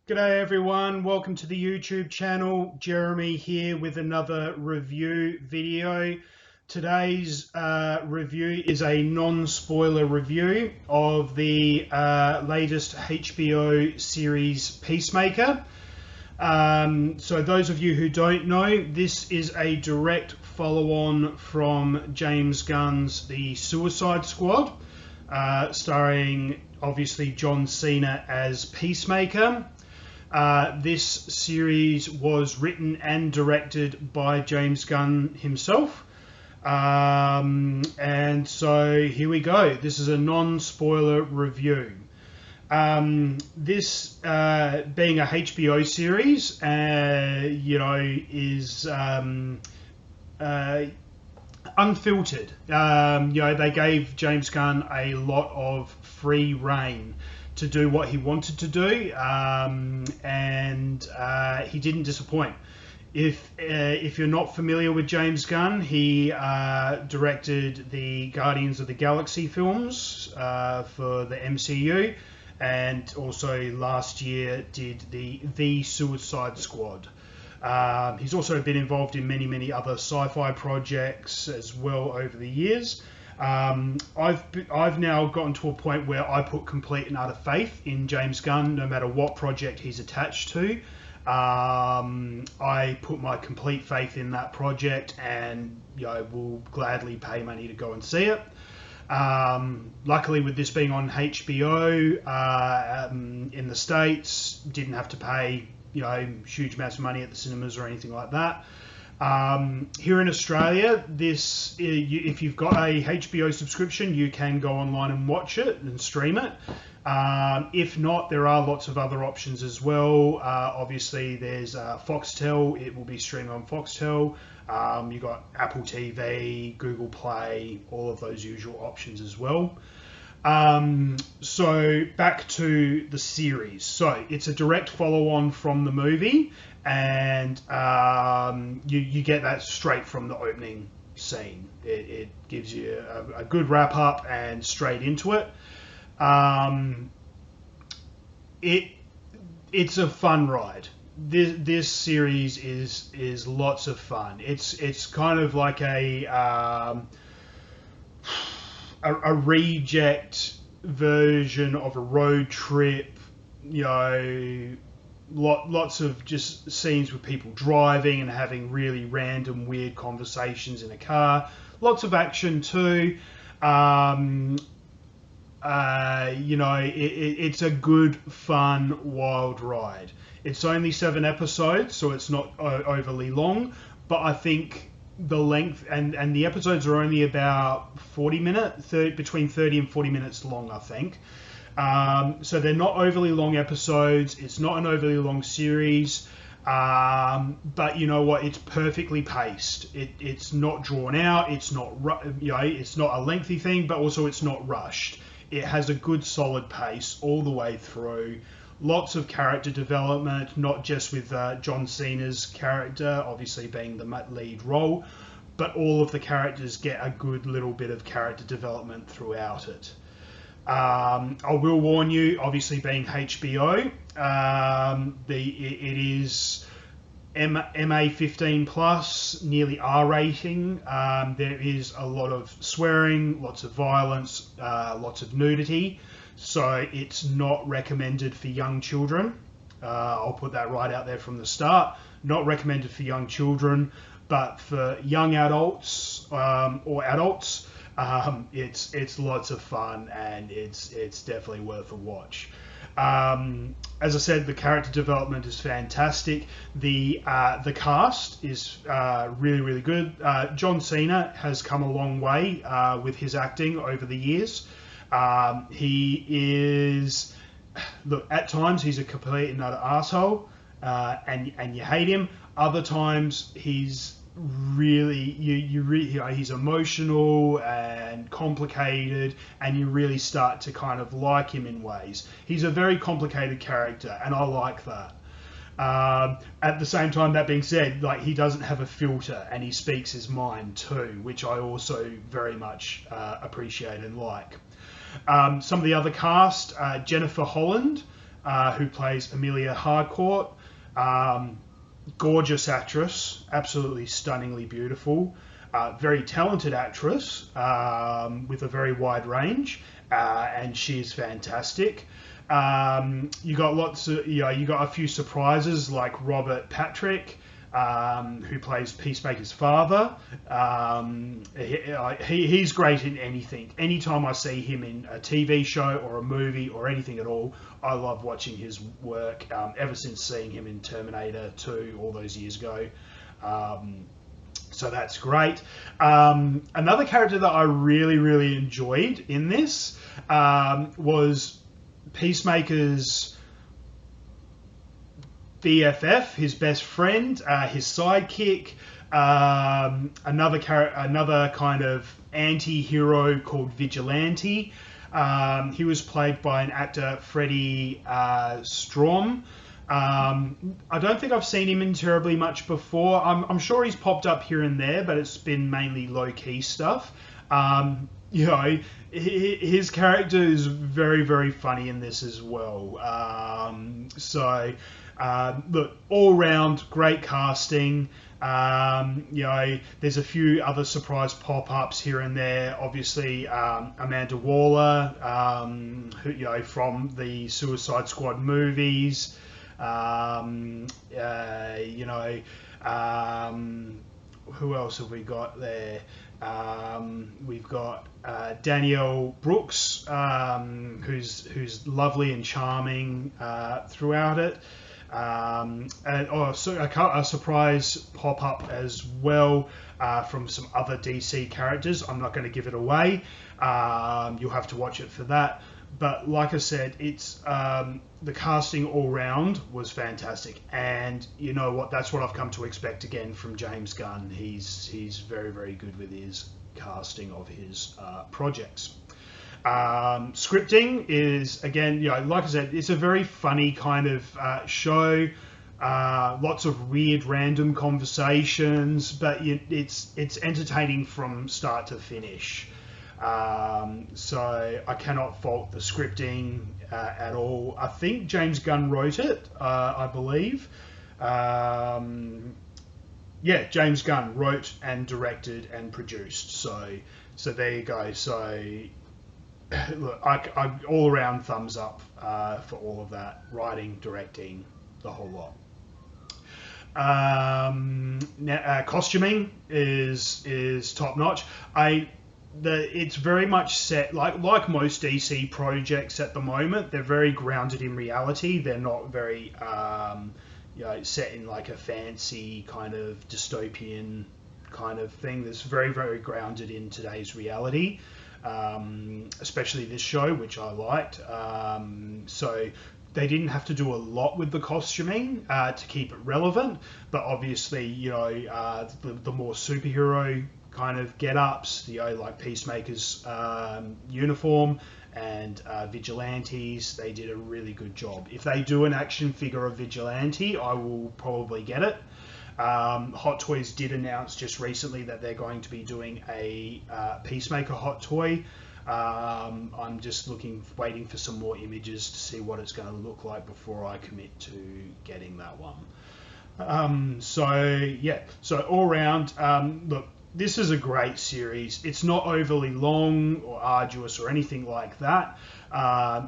G'day everyone, welcome to the YouTube channel. Jeremy here with another review video. Today's review is a non-spoiler review of the latest HBO series Peacemaker. So those of you who don't know, this is a direct follow-on from James Gunn's The Suicide Squad, starring obviously John Cena as Peacemaker. This series was written and directed by James Gunn himself. And so here we go. This is a non-spoiler review. This being a HBO series, is unfiltered. They gave James Gunn a lot of free rein to do what he wanted to do, and he didn't disappoint. If you're not familiar with James Gunn, he directed the Guardians of the Galaxy films for the MCU, and also last year did the Suicide Squad. He's also been involved in many other sci-fi projects as well over the years. I've now gotten to a point where I put complete and utter faith in James Gunn, no matter what project he's attached to. I put my complete faith in that project, and will gladly pay money to go and see it. Luckily, with this being on HBO in the States, didn't have to pay huge amounts of money at the cinemas or anything like that. Here in Australia, if you've got a HBO subscription, you can go online and watch it and stream it. If not, there are lots of other options as well. Obviously, there's Foxtel. It will be streamed on Foxtel. You've got Apple TV, Google Play, all of those usual options as well. So back to the series. So it's a direct follow-on from the movie, and you get that straight from the opening scene. It gives you a good wrap up and straight into it. It's a fun ride. This series is lots of fun. It's kind of like a reject version of a road trip. Lots of just scenes with people driving and having really random weird conversations in a car. Lots of action too. It's a good, fun, wild ride. It's only 7 episodes, so it's not overly long, but I think the length and the episodes are only about 40 minutes, between 30 and 40 minutes long, I think. So they're not overly long episodes. It's not an overly long series, but you know what? It's perfectly paced. It's not drawn out. It's not it's not a lengthy thing, but also it's not rushed. It has a good solid pace all the way through. Lots of character development, not just with John Cena's character, obviously being the lead role, but all of the characters get a good little bit of character development throughout it. I will warn you, obviously being HBO, it is MA 15 plus, nearly R rating. There is a lot of swearing, lots of violence, lots of nudity, so it's not recommended for young children. I'll put that right out there from the start. Not recommended for young children, but for young adults or adults, it's lots of fun, and it's definitely worth a watch. As I said, the character development is fantastic. The cast is really good. John Cena has come a long way with his acting over the years. He is, look, at times he's a complete and utter asshole, and you hate him. Other times he's really he's emotional and complicated, and you really start to kind of like him in ways. He's a very complicated character, and I like that. At the same time, that being said, like, he doesn't have a filter, and he speaks his mind too, which I also very much appreciate and like. Some of the other cast, Jennifer Holland who plays Amelia Harcourt. Gorgeous actress, absolutely stunningly beautiful. Very talented actress with a very wide range, and she's fantastic. You got you got a few surprises like Robert Patrick, who plays Peacemaker's father. He's great in anything. Anytime I see him in a TV show or a movie or anything at all, I love watching his work. Ever since seeing him in Terminator 2 all those years ago. So that's great. Another character that I really enjoyed in this was Peacemaker's BFF, his best friend, his sidekick, another kind of anti-hero called Vigilante. He was played by an actor, Freddie Strom. I don't think I've seen him in terribly much before. I'm sure he's popped up here and there, but it's been mainly low-key stuff. You know, his character is very funny in this as well. Look, all round great casting. You know, there's a few other surprise pop-ups here and there. Obviously, Amanda Waller, who, you know, from the Suicide Squad movies. You know, who else have we got there? We've got Danielle Brooks, who's lovely and charming throughout it. And a surprise pop-up as well from some other DC characters. I'm not going to give it away. You'll have to watch it for that. But like I said, it's the casting all round was fantastic, and you know what? That's what I've come to expect again from James Gunn. He's very good with his casting of his projects. Scripting is, again, you know, like I said, it's a very funny kind of show. Lots of weird random conversations, but it's entertaining from start to finish. So I cannot fault the scripting at all. I think James Gunn wrote it, I believe. Yeah, James Gunn wrote and directed and produced. So there you go. So look, I all around thumbs up for all of that. Writing, directing, the whole lot. Costuming is top notch. It's very much set like most DC projects at the moment. They're very grounded in reality. They're not very you know, set in like a fancy kind of dystopian kind of thing. That's very grounded in today's reality. Especially this show, which I liked. So they didn't have to do a lot with the costuming to keep it relevant, but obviously, you know, the more superhero kind of get-ups, you know, like Peacemaker's uniform and Vigilantes, they did a really good job. If they do an action figure of Vigilante, I will probably get it. Hot Toys did announce just recently that they're going to be doing a Peacemaker hot toy. I'm just waiting for some more images to see what it's going to look like before I commit to getting that one. So all round, look, this is a great series. It's not overly long or arduous or anything like that.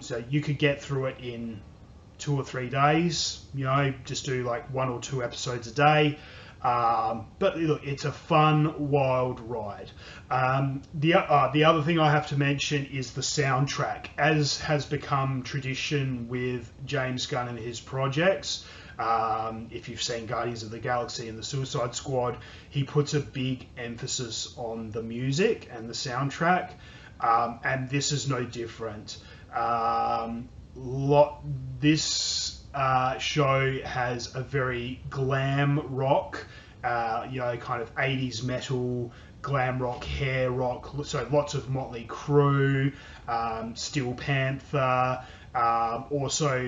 So you could get through it in 2 or 3 days, you know, just do like 1 or 2 episodes a day. But look, it's a fun, wild ride. The other thing I have to mention is the soundtrack. As has become tradition with James Gunn and his projects, if you've seen Guardians of the Galaxy and the Suicide Squad, he puts a big emphasis on the music and the soundtrack, and this is no different. This show has a very glam rock, you know, kind of 80s metal, glam rock, hair rock, so lots of Motley Crue, Steel Panther. Also,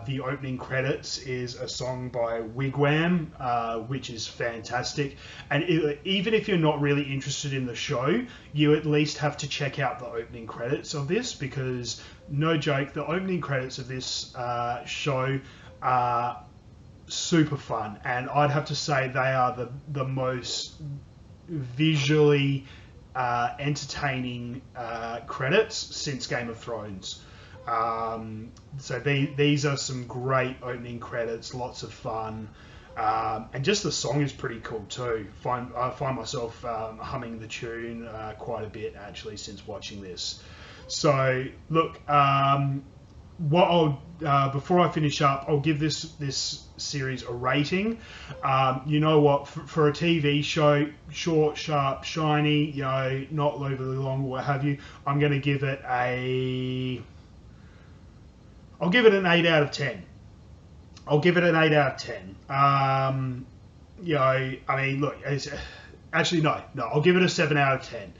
the opening credits is a song by Wigwam, which is fantastic. And even if you're not really interested in the show, you at least have to check out the opening credits of this, because no joke, the opening credits of this show are super fun, and I'd have to say they are the most visually entertaining credits since Game of Thrones. So these are some great opening credits, lots of fun, and just the song is pretty cool too. I find myself humming the tune quite a bit actually since watching this. So look, what I'll before I finish up, I'll give this series a rating. You know what? For a TV show, short, sharp, shiny, you know, not overly long, what have you, I'm going to give it I'll give it an 8 out of 10. I'll give it an 8 out of 10. You know, I mean, look, actually no, I'll give it a 7 out of 10.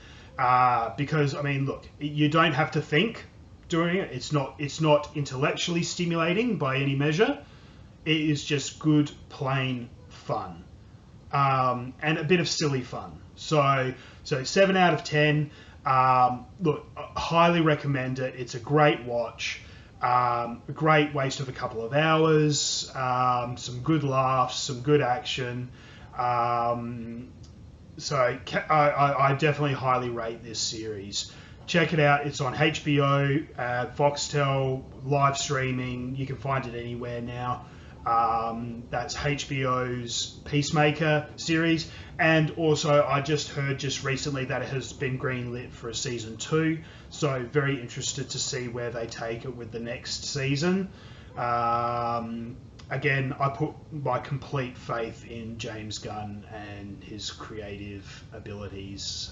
Because I mean, look, you don't have to think doing it. It's not intellectually stimulating by any measure. It is just good, plain fun, and a bit of silly fun. So 7 out of 10. Look, I highly recommend it. It's a great watch. A great waste of a couple of hours. Some good laughs, some good action. So I definitely highly rate this series. Check it out. It's on HBO, Foxtel, live streaming. You can find it anywhere now. That's HBO's Peacemaker series. And also, I just heard recently that it has been greenlit for a season 2. So very interested to see where they take it with the next season. Again, I put my complete faith in James Gunn and his creative abilities.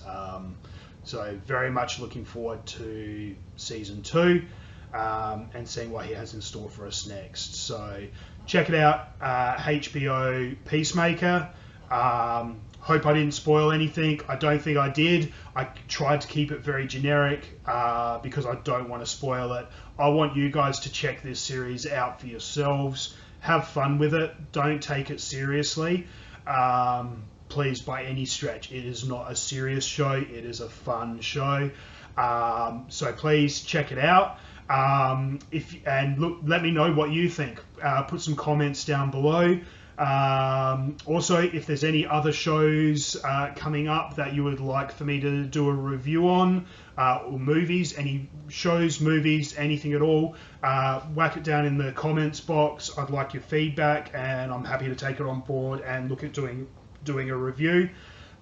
So very much looking forward to season 2 and seeing what he has in store for us next. So check it out, HBO Peacemaker. Hope I didn't spoil anything. I don't think I did. I tried to keep it very generic because I don't want to spoil it. I want you guys to check this series out for yourselves. Have fun with it. Don't take it seriously. Please, by any stretch, it is not a serious show. It is a fun show. So please check it out. Look, let me know what you think. Put some comments down below. Also, if there's any other shows coming up that you would like for me to do a review on, or movies, any shows, movies, anything at all, whack it down in the comments box. I'd like your feedback, and I'm happy to take it on board and look at doing a review.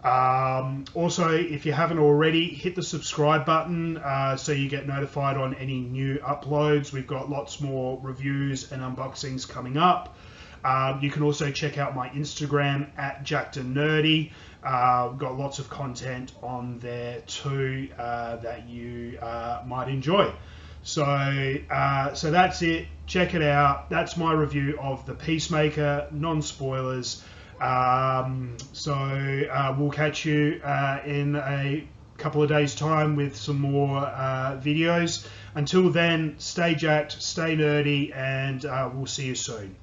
Also, if you haven't already, hit the subscribe button so you get notified on any new uploads. We've got lots more reviews and unboxings coming up. You can also check out my Instagram at Jackednnerdy. We've got lots of content on there too that you might enjoy. So that's it. Check it out. That's my review of the Peacemaker Non Spoilers. We'll catch you in a couple of days' time with some more videos. Until then, stay jacked, stay nerdy, and we'll see you soon.